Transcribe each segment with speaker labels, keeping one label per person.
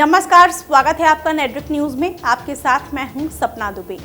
Speaker 1: नमस्कार, स्वागत है आपका नेटवर्क न्यूज में। आपके साथ मैं हूं सपना दुबे।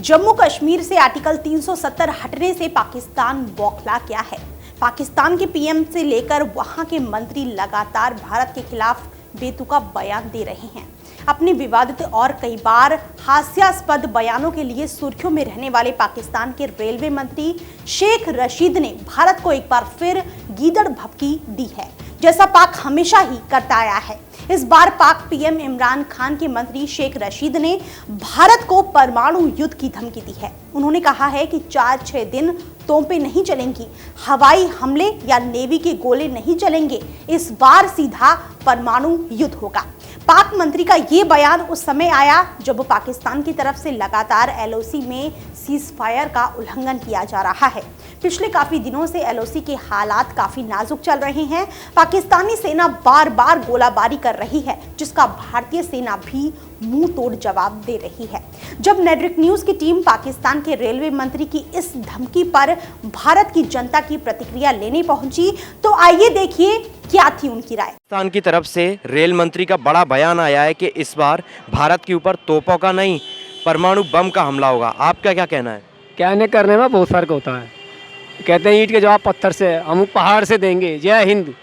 Speaker 1: जम्मू कश्मीर से आर्टिकल 370 हटने से पाकिस्तान बौखला गया है। पाकिस्तान के पीएम से लेकर वहां के मंत्री लगातार भारत के खिलाफ बेतुका बयान दे रहे हैं। अपने विवादित और कई बार हास्यास्पद बयानों के लिए सुर्खियों में रहने वाले पाकिस्तान के रेलवे मंत्री शेख रशीद ने भारत को एक बार फिर गीदड़ भभकी दी है, जैसा पाक हमेशा ही करता आया है। इस बार पाक पीएम इमरान खान के मंत्री शेख रशीद ने भारत को परमाणु युद्ध की धमकी दी है। उन्होंने कहा है कि 4-6 दिन तोपें नहीं चलेंगी, हवाई हमले या नेवी के गोले नहीं चलेंगे, इस बार सीधा परमाणु युद्ध होगा। पाक मंत्री का ये बयान उस समय आया जब पाकिस्तान की तरफ से लगातार एलओसी में सीज फायर का उल्लंघन किया जा रहा है। पिछले काफी दिनों से एलओसी के हालात काफी नाजुक चल रहे हैं। पाकिस्तानी सेना बार बार गोलाबारी कर रही है, जिसका भारतीय सेना भी मुंह तोड़ जवाब दे रही है। जब नेटवर्क न्यूज की टीम पाकिस्तान के रेलवे मंत्री की इस धमकी पर भारत की जनता की प्रतिक्रिया लेने पहुंची, तो आइए देखिए क्या थी उनकी राय।
Speaker 2: पाकिस्तान की तरफ से रेल मंत्री का बड़ा बयान आया है कि इस बार भारत के ऊपर तोपों का नहीं, परमाणु बम का हमला होगा। आपका क्या कहना है?
Speaker 3: कहने करने में बहुत फर्क होता है। कहते हैं ईंट के जवाब पत्थर से, हम पहाड़ से देंगे। जय हिंद।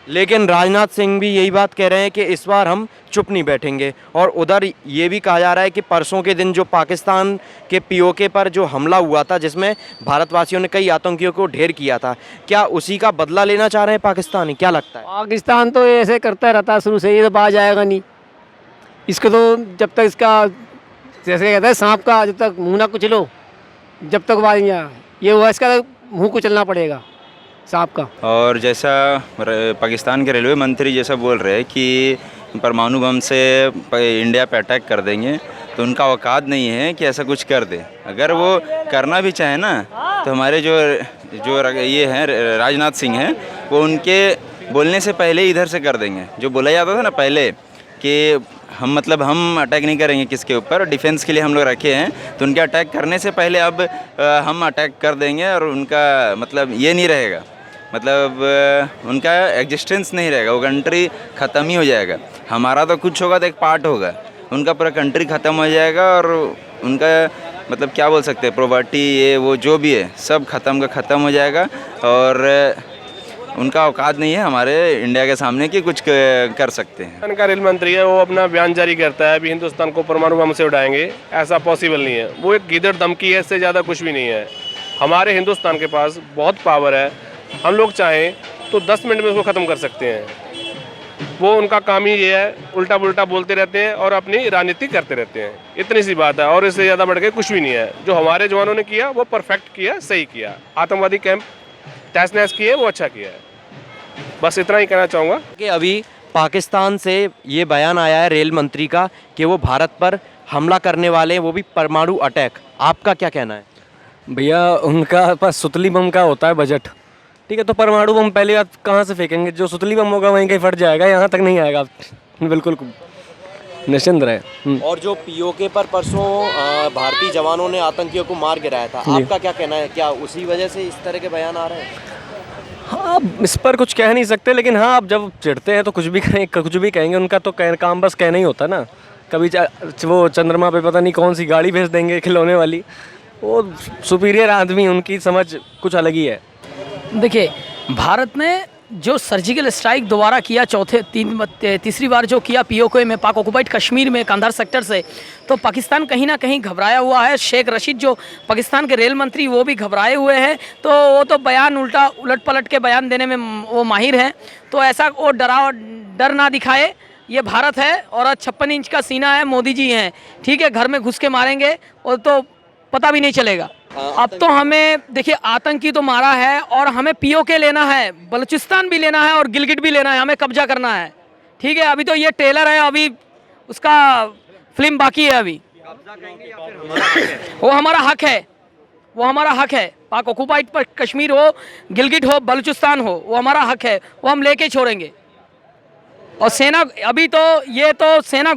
Speaker 2: लेकिन राजनाथ सिंह भी यही बात कह रहे हैं कि इस बार हम चुप नहीं बैठेंगे। और उधर ये भी कहा जा रहा है कि परसों के दिन जो पाकिस्तान के पीओके पर जो हमला हुआ था, जिसमें भारतवासियों ने कई आतंकियों को ढेर किया था, क्या उसी का बदला लेना चाह रहे हैं पाकिस्तानी? क्या लगता है?
Speaker 3: पाकिस्तान तो ऐसे करता रहता है शुरू से, ये तो बाज आएगा नहीं इसको। तो जब तक इसका जैसे कहते हैं सांप का जब तक मुँह ना कुचलो, जब तक बाज नहीं आया, ये हुआ इसका मुँह कुचलना पड़ेगा सांप का।
Speaker 4: और जैसा पाकिस्तान के रेलवे मंत्री जैसा बोल रहे हैं कि परमाणु बम से इंडिया पे अटैक कर देंगे, तो उनका औकात नहीं है कि ऐसा कुछ कर दे। अगर वो करना भी चाहे ना, तो हमारे जो ये हैं राजनाथ सिंह हैं, वो उनके बोलने से पहले ही इधर से कर देंगे। जो बोला जाता था ना पहले कि हम अटैक नहीं करेंगे किसके ऊपर, डिफेंस के लिए हम लोग रखे हैं, तो उनके अटैक करने से पहले अब हम अटैक कर देंगे। और उनका ये नहीं रहेगा, उनका एग्जिस्टेंस नहीं रहेगा, वो कंट्री ख़त्म ही हो जाएगा। हमारा तो कुछ होगा तो एक पार्ट होगा, उनका पूरा कंट्री ख़त्म हो जाएगा। और उनका क्या बोल सकते हैं, प्रॉपर्टी ये वो जो भी है सब ख़त्म हो जाएगा। और उनका औकात नहीं है हमारे इंडिया के सामने कि कुछ कर सकते हैं।
Speaker 5: पाकिस्तान का रेल मंत्री है, वो अपना बयान जारी करता है अभी हिंदुस्तान को परमाणु बम से उड़ाएंगे, ऐसा पॉसिबल नहीं है। वो एक गीदड़ धमकी है, इससे ज़्यादा कुछ भी नहीं है। हमारे हिंदुस्तान के पास बहुत पावर है, हम लोग चाहें तो 10 मिनट में उसको ख़त्म कर सकते हैं। वो उनका काम ही ये है, उल्टा पुल्टा बोलते रहते हैं और अपनी राजनीति करते रहते हैं। इतनी सी बात है, और इससे ज़्यादा बढ़ के कुछ भी नहीं है। जो हमारे जवानों ने किया वो परफेक्ट किया, सही किया। आतंकवादी कैंप तहस नहस किए, वो अच्छा किया है। बस इतना ही कहना चाहूँगा
Speaker 2: कि अभी पाकिस्तान से ये बयान आया है रेल मंत्री का कि वो भारत पर हमला करने वाले हैं, वो भी परमाणु अटैक। आपका क्या कहना है?
Speaker 3: भैया उनका पास सुतली बम का होता है बजट, ठीक है, तो परमाणु बम पहले बात कहाँ से फेंकेंगे? जो सुतली बम होगा वहीं कहीं फट जाएगा, यहाँ तक नहीं आएगा। बिल्कुल निश्चिंत रहे।
Speaker 2: और जो पीओके पर परसों भारतीय जवानों ने आतंकियों को मार गिराया था, आपका क्या कहना है? क्या उसी वजह से इस तरह के बयान आ रहे हैं?
Speaker 3: हाँ, इस पर कुछ कह नहीं सकते, लेकिन हाँ, आप जब चिढ़ते हैं तो कुछ भी कहेंगे। उनका तो काम बस कहना ही होता ना। कभी वो चंद्रमा पे पता नहीं कौन सी गाड़ी भेज देंगे खिलौने वाली। वो सुपीरियर आदमी, उनकी समझ कुछ अलग ही है।
Speaker 6: देखिए, भारत ने जो सर्जिकल स्ट्राइक दोबारा किया तीसरी बार जो किया पीओके में, पाक ऑक्युपाइड कश्मीर में कंधार सेक्टर से, तो पाकिस्तान कहीं ना कहीं घबराया हुआ है। शेख रशीद जो पाकिस्तान के रेल मंत्री, वो भी घबराए हुए हैं। तो वो तो बयान उलट पलट के बयान देने में वो माहिर हैं। तो ऐसा वो डर ना दिखाए। ये भारत है और 56 इंच का सीना है, मोदी जी हैं, ठीक है। घर में घुस के मारेंगे और तो पता भी नहीं चलेगा। अब तो हमें देखिए, आतंकी तो मारा है और हमें पीओके लेना है, बलूचिस्तान भी लेना है और गिलगिट भी लेना है, हमें कब्जा करना है, ठीक है। अभी तो ये ट्रेलर है, अभी उसका फिल्म बाकी है अभी। वो हमारा हक है, वो हमारा हक है। पाक ऑक्युपाइड पर कश्मीर हो, गिलगिट हो, बलूचिस्तान हो, वो हमारा हक है, वो हम लेके छोड़ेंगे। और सेना अभी तो ये तो सेना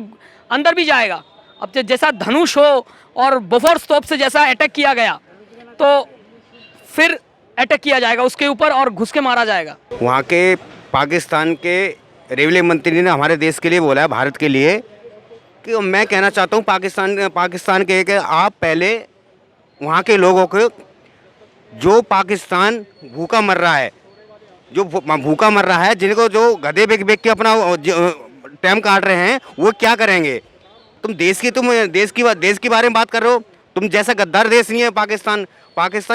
Speaker 6: अंदर भी जाएगा। अब जैसा धनुष हो और बोफोर्स तोप से जैसा अटैक किया गया, तो फिर अटैक किया जाएगा उसके ऊपर और घुस के मारा जाएगा।
Speaker 7: वहाँ के पाकिस्तान के रेलवे मंत्री ने हमारे देश के लिए बोला है, भारत के लिए, कि मैं कहना चाहता हूँ पाकिस्तान के कि आप पहले वहाँ के लोगों को, जो पाकिस्तान भूखा मर रहा है, जिनको जो गधे बेच के अपना टाइम काट रहे हैं, वो क्या करेंगे? तुम देश की बारे में बात कर रहे हो। तुम जैसा गद्दार देश नहीं है पाकिस्तान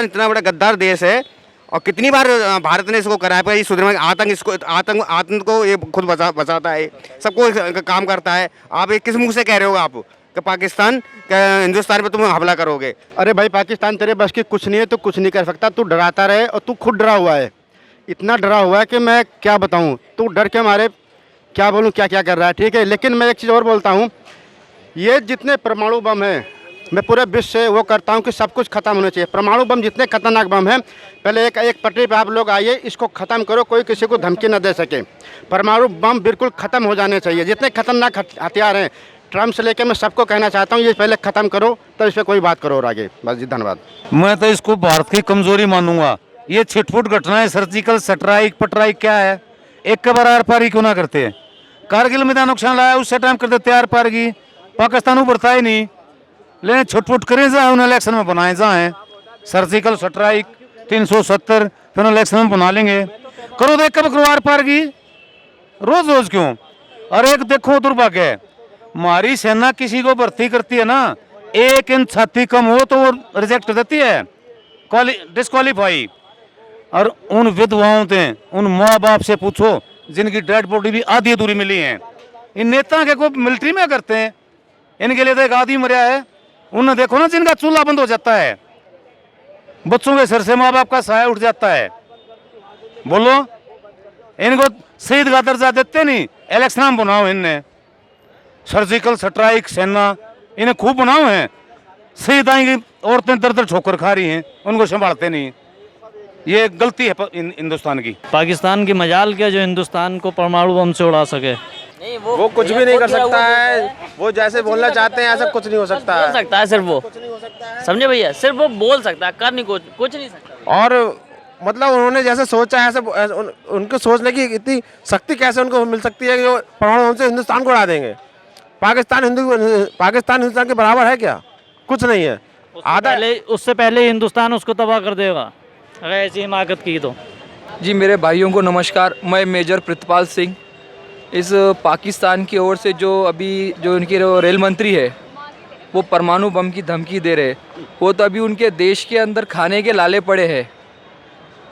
Speaker 7: इतना बड़ा गद्दार देश है, और कितनी बार भारत ने इसको कराया पर सुधरने आतंक को ये खुद बचाता है, सबको काम करता है। आप ये किस मुंह से कह रहे हो आप कि पाकिस्तान हिंदुस्तान पे तुम हमला करोगे?
Speaker 8: अरे भाई, पाकिस्तान तेरे बस की कुछ नहीं है, तो कुछ नहीं कर सकता। तू डराता रहे, और तू खुद डरा हुआ है, इतना डरा हुआ है कि मैं क्या बताऊं। तू डर के मारे क्या बोलूं, क्या क्या कर रहा है, ठीक है। लेकिन मैं एक चीज़ और बोलता हूं, ये जितने परमाणु बम हैं, मैं पूरे विश्व से वो करता हूं कि सब कुछ ख़त्म होना चाहिए। परमाणु बम जितने खतरनाक बम हैं, पहले एक पटरी पे आप लोग आइए, इसको ख़त्म करो, कोई किसी को धमकी न दे सके। परमाणु बम बिल्कुल ख़त्म हो जाने चाहिए। जितने खतरनाक हथियार हैं, ट्रम्प से लेकर मैं सबको कहना चाहता हूँ, ये पहले ख़त्म करो, तब इस पर कोई बात करो और आगे। बस जी, धन्यवाद।
Speaker 9: मैं तो इसको भारत की कमज़ोरी मानूंगा। ये छिटपुट घटनाएं, सर्जिकल स्ट्राइक पट्राइक क्या है, एक के बार आर पार ही क्यों ना करते हैं? कारगिल में नुकसान लाया, उससे टाइम कर देते आर पार की। पाकिस्तान उभरता ही नहीं, लेकिन छुटपुट करें जाए, उन्हें इलेक्शन में बनाए जाए। सर्जिकल स्ट्राइक 370 फिर इलेक्शन में बना लेंगे। करो तो एक कब करो आर पार की, रोज रोज क्यों? और एक देखो दुर्भाग्य है, हमारी सेना किसी को भर्ती करती है ना, 1 इंच छाती कम हो तो वो रिजेक्ट कर देती है, डिस्क्वालीफाई। और उन विधवाओं से, उन माँ बाप से पूछो जिनकी डेड बॉडी भी आधी अधूरी मिली है। इन नेता के को मिलिट्री में करते हैं, इनके लिए तो एक आदमी मरा है। उन्हें देखो ना, जिनका चूल्हा बंद हो जाता है, बच्चों के सिर से माँ बाप का साया उठ जाता है। बोलो, इनको शहीद का दर्जा देते नहीं, इलेक्शन में बनाओ। इनने सर्जिकल स्ट्राइक सेना इन्हें खूब बनाओ हैं, शहीद आएंगी, औरतें दर दर ठोकर खा रही हैं, उनको संभालते नहीं। ये गलती है हिंदुस्तान की।
Speaker 10: पाकिस्तान की मजाल क्या जो हिंदुस्तान को परमाणु बम से उड़ा सके?
Speaker 11: नहीं, वो कुछ भी नहीं कर सकता है। वो जैसे बोलना चाहते हैं ऐसा कुछ नहीं हो सकता है।
Speaker 6: बोल सकता है सिर्फ वो, समझे भैया, सिर्फ वो बोल सकता है, कर नहीं कुछ नहीं सकता।
Speaker 11: और मतलब उन्होंने जैसे सोचा है, ऐसे उनके सोचने की इतनी शक्ति कैसे उनको मिल सकती है कि वो परमाणु बम से हिंदुस्तान को उड़ा देंगे? पाकिस्तान हिंदुस्तान के बराबर है क्या? कुछ नहीं है।
Speaker 10: उससे पहले हिंदुस्तान उसको तबाह कर देगा अगर ऐसी हिमाकत की तो।
Speaker 12: जी, मेरे भाइयों को नमस्कार। मैं मेजर प्रितपाल सिंह। इस पाकिस्तान की ओर से जो उनके रेल मंत्री है, वो परमाणु बम की धमकी दे रहे, वो तो अभी उनके देश के अंदर खाने के लाले पड़े हैं।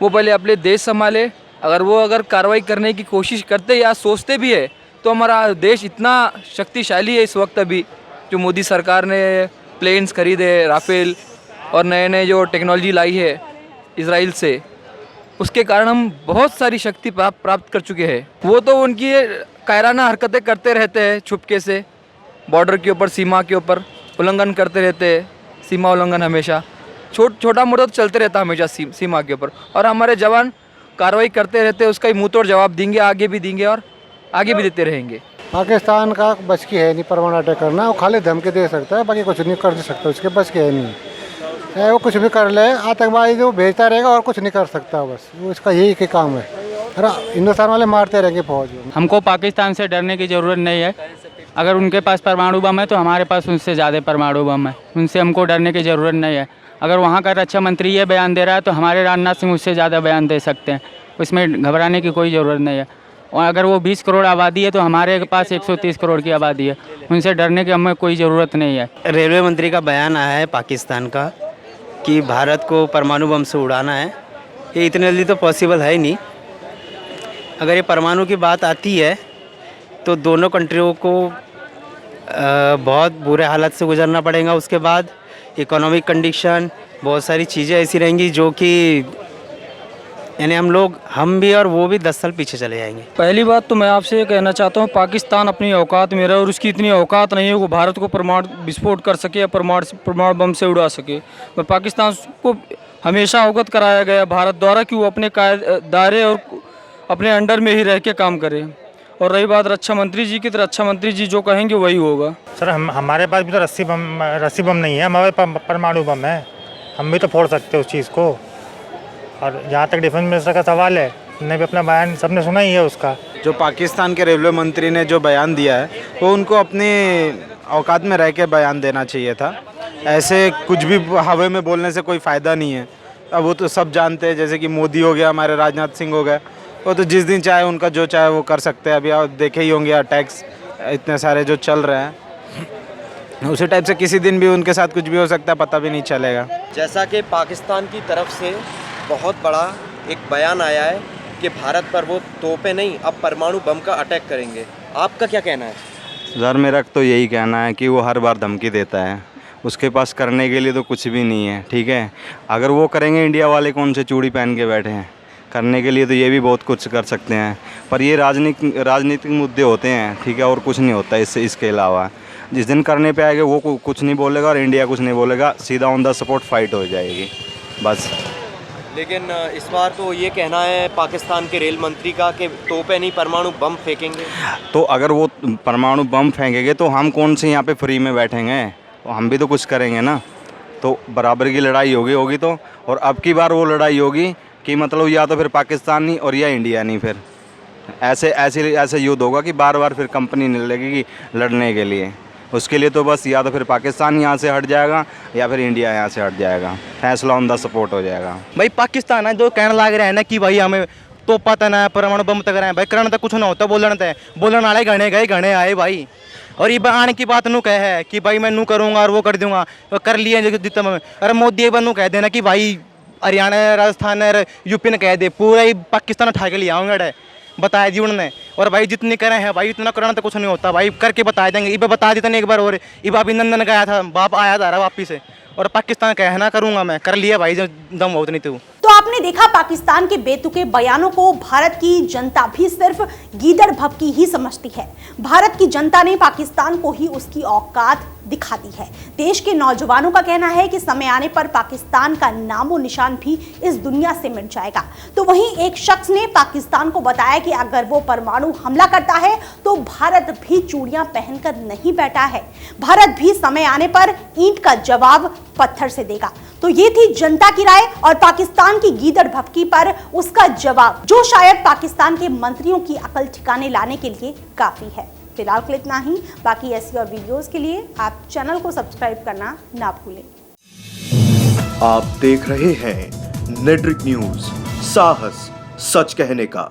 Speaker 12: वो पहले अपने देश संभाले। अगर कार्रवाई करने की कोशिश करते या सोचते भी है, तो हमारा देश इतना शक्तिशाली है इस वक्त। अभी जो मोदी सरकार ने प्लेन्स खरीदे, राफेल और नए जो टेक्नोलॉजी लाई है इजराइल से, उसके कारण हम बहुत सारी शक्ति प्राप्त कर चुके हैं। वो तो उनकी कायराना हरकतें करते रहते हैं, छुपके से बॉर्डर के ऊपर, सीमा के ऊपर उल्लंघन करते रहते हैं। सीमा उल्लंघन हमेशा छोटा मोटा तो चलते रहता है हमेशा सीमा के ऊपर, और हमारे जवान कार्रवाई करते रहते हैं। उसका ही मुँह तोड़ जवाब देंगे, आगे भी देंगे और आगे भी देते रहेंगे।
Speaker 8: पाकिस्तान का बच की है नहीं परमाणु अटैक करना। वो खाली धमकी दे सकता है, बाकी कुछ नहीं कर सकता। उसके बच की है नहीं, चाहे वो कुछ भी कर ले। आतंकवादी जो भेजता रहेगा और कुछ नहीं कर सकता, बस वो इसका यही काम है। हिंदुस्तान वाले मारते रहेंगे फौज।
Speaker 13: हमको पाकिस्तान से डरने की ज़रूरत नहीं है। अगर उनके पास परमाणु बम है तो हमारे पास उनसे ज़्यादा परमाणु बम है, उनसे हमको डरने की ज़रूरत नहीं है। अगर वहाँ का रक्षा मंत्री ये बयान दे रहा है तो हमारे राजनाथ सिंह उससे ज़्यादा बयान दे सकते हैं, उसमें घबराने की कोई ज़रूरत नहीं है। और अगर वो 20 करोड़ आबादी है तो हमारे पास 130 करोड़ की आबादी है, उनसे डरने की हमें कोई ज़रूरत नहीं है।
Speaker 14: रेलवे मंत्री का बयान आया है पाकिस्तान का कि भारत को परमाणु बम से उड़ाना है, ये इतने जल्दी तो पॉसिबल है ही नहीं। अगर ये परमाणु की बात आती है तो दोनों कंट्रियों को बहुत बुरे हालत से गुजरना पड़ेगा। उसके बाद इकोनॉमिक कंडीशन, बहुत सारी चीज़ें ऐसी रहेंगी जो कि यानी हम भी और वो भी 10 साल पीछे चले जाएंगे।
Speaker 13: पहली बात तो मैं आपसे ये कहना चाहता हूँ, पाकिस्तान अपनी औकात में रहे और उसकी इतनी औकात नहीं है वो भारत को परमाणु विस्फोट कर सके या परमाणु बम से उड़ा सके। मैं पाकिस्तान को हमेशा अवगत कराया गया भारत द्वारा कि वो अपने दायरे और अपने अंडर में ही रह के काम करे। और रही बात रक्षा मंत्री जी की, तो रक्षा मंत्री जी जो कहेंगे वही होगा।
Speaker 15: सर, हमारे पास भी तो रस्सी बम नहीं है, हमारे पास परमाणु बम है, हम भी तो फोड़ सकते हैं उस चीज़ को। और जहाँ तक डिफेंस मिनिस्टर का सवाल है, उन्होंने भी अपना बयान सबने सुना ही है उसका।
Speaker 11: जो पाकिस्तान के रेलवे मंत्री ने जो बयान दिया है वो उनको अपनी औकात में रह के बयान देना चाहिए था। ऐसे कुछ भी हवा में बोलने से कोई फ़ायदा नहीं है। अब वो तो सब जानते हैं, जैसे कि मोदी हो गया, हमारे राजनाथ सिंह हो गए, वो तो जिस दिन चाहे उनका जो चाहे वो कर सकते हैं। अभी आप देखे ही होंगे अटैक्स इतने सारे जो चल रहे हैं, उसी टाइप से किसी दिन भी उनके साथ कुछ भी हो सकता है, पता भी नहीं चलेगा।
Speaker 2: जैसा कि पाकिस्तान की तरफ से बहुत बड़ा एक बयान आया है कि भारत पर वो तोपें नहीं अब परमाणु बम का अटैक करेंगे, आपका क्या कहना है?
Speaker 4: सर मेरा तो यही कहना है कि वो हर बार धमकी देता है, उसके पास करने के लिए तो कुछ भी नहीं है। ठीक है, अगर वो करेंगे, इंडिया वाले कौन से चूड़ी पहन के बैठे हैं, करने के लिए तो ये भी बहुत कुछ कर सकते हैं, पर ये राजनीतिक मुद्दे होते हैं। ठीक है, और कुछ नहीं होता इसके अलावा। जिस दिन करने पे आएगा वो कुछ नहीं बोलेगा और इंडिया कुछ नहीं बोलेगा, सीधा ऑन द स्पॉट फाइट हो जाएगी बस।
Speaker 2: लेकिन इस बार तो ये कहना है पाकिस्तान के रेल मंत्री का कि तोपें नहीं परमाणु बम फेंकेंगे।
Speaker 4: तो अगर वो परमाणु बम फेंकेंगे तो हम कौन से यहाँ पे फ्री में बैठेंगे, हम भी तो कुछ करेंगे ना। तो बराबर की लड़ाई होगी तो, और अब की बार वो लड़ाई होगी कि मतलब या तो फिर पाकिस्तान नहीं और या इंडिया नहीं, फिर ऐसे युद्ध होगा कि बार बार फिर कंपनी नहीं लगेगी लड़ने के लिए। उसके लिए तो बस या तो फिर पाकिस्तान यहाँ से हट जाएगा या फिर इंडिया यहाँ से हट जाएगा, फैसला ऑन द सपोर्ट हो जाएगा।
Speaker 14: भाई पाकिस्तान है जो कहने लग रहा है ना कि भाई हमें तोपा तना है, परमाणु बम तक रहे हैं, भाई करना तो कुछ ना होता, बोलने वाले घने गए घने आए भाई। और ये आने की बात नू कह है कि भाई मैं नू करूँगा और वो कर दूंगा, तो कर लिए जितना मैं। अरे मोदी एक बार नू कह देना कि भाई हरियाणा राजस्थान और यूपी ने कह दे पूरा ही पाकिस्तान उठा के ले आऊँगा, बताया जी उन्होंने। और भाई जितने करे हैं भाई इतना करना तो कुछ नहीं होता भाई, करके बता देंगे। इब बता देते नहीं एक बार, और इब अभिनंदन गया था, बाप आया था वापिस से, और पाकिस्तान कहना करूँगा मैं, कर लिया भाई जब दम बहुत नहीं तो।
Speaker 1: तो आपने देखा पाकिस्तान के बेतुके बयानों को भारत की जनता भी सिर्फ गीदड़ भभकी ही समझती है। भारत की जनता ने पाकिस्तान को ही उसकी औकात दिखा दी है। देश के नौजवानों का कहना है कि समय आने पर पाकिस्तान का नामो निशान भी इस दुनिया से मिट जाएगा। तो वहीं एक शख्स ने पाकिस्तान को बताया कि अगर वो परमाणु हमला करता है तो भारत भी चूड़ियां पहनकर नहीं बैठा है, भारत भी समय आने पर ईंट का जवाब पत्थर से देगा। तो ये थी जनता की राय और पाकिस्तान की गीदड़ भभकी पर उसका जवाब, जो शायद पाकिस्तान के मंत्रियों की अकल ठिकाने लाने के लिए काफी है। फिलहाल के लिए इतना ही, बाकी ऐसी और वीडियोस के लिए आप चैनल को सब्सक्राइब करना ना भूलें।
Speaker 16: आप देख रहे हैं नेट्रिक न्यूज, साहस सच कहने का।